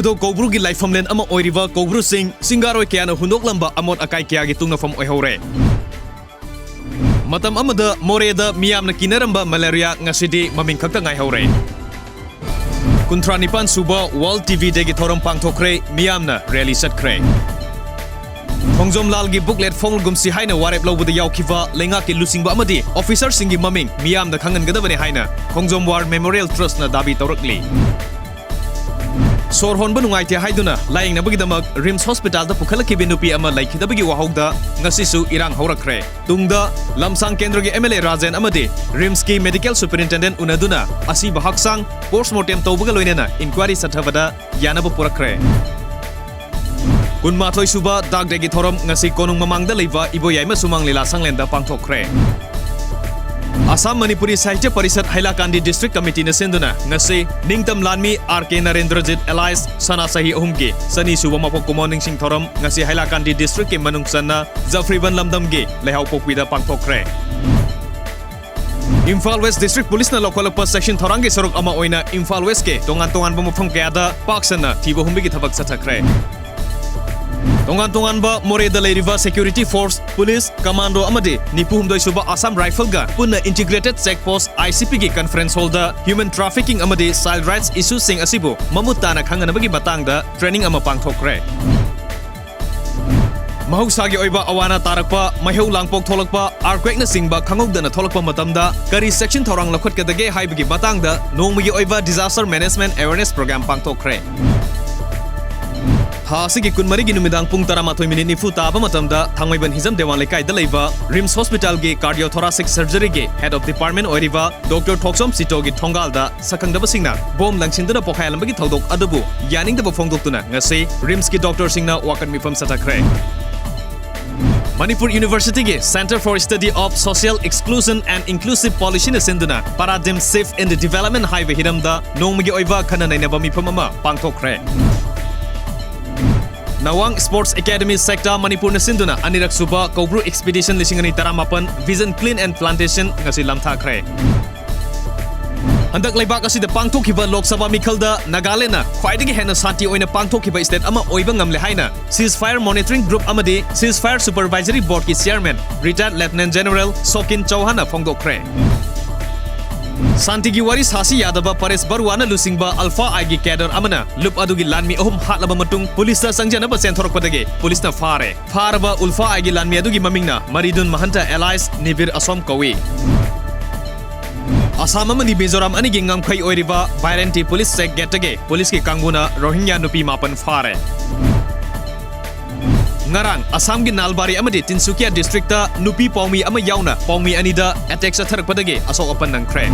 खुदो कोब्रू की लाइफमलेन अमा ओइरिवा कोब्रू सिंगारोय कयाना हुंदोकलंबा अमोट अकाई कयागी तुंगनफम ओइहौरे मतम अमदा मोरेदा मियामना किनरंबा मलेरिया ngасidi ममिंग खक्ता ngaihौरे कुंथ्रा निपान सुबा वर्ल्ड टीवी देगी थोरम पांगथोखरे मियामना रैली सटखरे खोंजोम लाल की बुकलेट फोंगुमसी हाइना वारेप लौबदा यावखिवा लेंगा की लुसिंगबा अमदी ऑफिसर सिंगी ममिंग मियामना खंगनगदबने हाइना खोंजोम वार मेमोरियल ट्रस्ट ना दाबी तौरकली सोर होनबा नुंगाइते हाइदुना लायंगनबगिदमक रिम्स हॉस्पिटल दा पुखलखिबि नुपि अमा लाइखिदबगी वाहौदा ngasisu irang हौरखरे तुंगदा लमसांग केंद्र के एमएलए राजेन अमदी रिम्स की मेडिकल सुपरिटेंडेंट उनदुना असि बहक्सांग पोस्टमार्टम तौबगा लोइनेना इंक्वायरी सथबदा यानब पुरखरे कुनमाथोय सुबा दागदेगी थोरम ngasi कोनुंग ममांगदा लेबा इबोयाइमा सुमांग लीला सांगलेंदा पांगथोखरे असम मणिपुरी साहित्य परिषद हैलाकांदी डिस्ट्रिक्ट कमिटी ने सेंदुना ngasi निंगतम लानमी आरके नरेंद्रजीत एलाइस सना सही अहुमगे सनी सुबा मफो कुमोनिंग Singh theorem ngasi Hailakandi district के मनुंगसना जफ्रीबन लमदमगे लेहाव पोकविदा पांगथोखरे इम्फाल वेस्ट डिस्ट्रिक्ट पुलिस ना लोकलप सेक्शन थोरांगे सरुक अमा ओइना इम्फाल वेस्ट के तोंगान तोंगान मफम कयादा पाक्सना थीबो हुमबेगी थबक सथखरे तोंगान तोंगान बा मोरेदा लेरिवा सिक्योरिटी फोर्स पुलिस कमांडो अमदे निपुहुमदोय सुबा असम राइफल गा पुन्ना इंटीग्रेटेड चेक पोस्ट आईसीपी की कॉन्फ्रेंस हॉल दा ह्यूमन ट्रैफिकिंग अमदे चाइल्ड राइट्स इशू सिंग असिबो ममुताना खंगनबगी मतंगदा ट्रेनिंग अमा पांगथोखरे महौसागी ओइबा अवाना तारकपा महौ लांगपोक थोलकपा आर्क्वेक न सिंगबा खंगौदना थोलकपा मतमदा करी सेक्शन थोरांग लखटकदगे हाइबगी मतंगदा नोंगमगी ओइबा डिजास्टर मैनेजमेंट अवेयरनेस प्रोग्राम पांगथोखरे हासिगी कुनमरी की नुमिदांग पुंग 13 निफु ताबा मतमदा थांगमैबन हिजम देवान लेकाइदा लेबा रिम्स हॉस्पिटल के कार्डियोथोरासिक सर्जरी के हेड ऑफ डिपार्टमेंट ओरिबा डॉक्टर थोक्सोम सिटो की थोंगालदा सकंगदबा सिंगना बोम लंगसिंदना पोखायलमबगी थौदोक अदबु यानिंगदबा फोंदोक्तुना ngasi रिम्स की डॉक्टर सिंगना वाकन मिफम सथखरे मणिपुर यूनिवर्सिटी के centre for study of social exclusion and inclusive policy ने सेंदुना paradigm shift in the development highway हिरमदा नोंगमगी ओइबा खना नैनबा मिफम अमा पांगथोखरे Nawang sports academy sector Manipur सिंधुना अनिरक सुबा कोब्रू expedition 2018 vision clean and plantation ngasi lamthakre हंदक लेबाक असिदा पांगथोखिबा लोकसभा मिखलदा नागालैंडना ख्वाइदगी हेना शांति ओइना पांगथोखिबा स्टेट अमा ओइबा ngamle हाइना सीज फायर मॉनिटरिंग ग्रुप अमदि सीज फायर सुपरवाइजरी बोर्ड की chairman retired lieutenant general Shokin चौहाना फोंगदोखरे शांति की वारी सासी यादव परेश बरुआना लुसिंगबा अल्फा आई की कैडर अमना लुप अदुगी लानमी अहुम हातलबा मतुंग पुलिस ता संजनबा सेंथोरकपदगे पुलिस ना फारबा उल्फा आई की लानमी अदुगी ममिंगना मरिदुन महंता एलाइस निबिर असोम कवी असम अमनि मिजोराम अनिगी ngamkhai ओइरिबा बायरेंटी पुलिस चेक गेटगे पुलिस की कांगुना रोहिंग्या नुपी मापन फारे ngarang असम की नालबारी अमदि तिनसुकिया डिस्ट्रिक्ट नुपी पौमी अमा यावना पौमी अनिदा अटैक सथरकपदगे असोक अपन नंखरे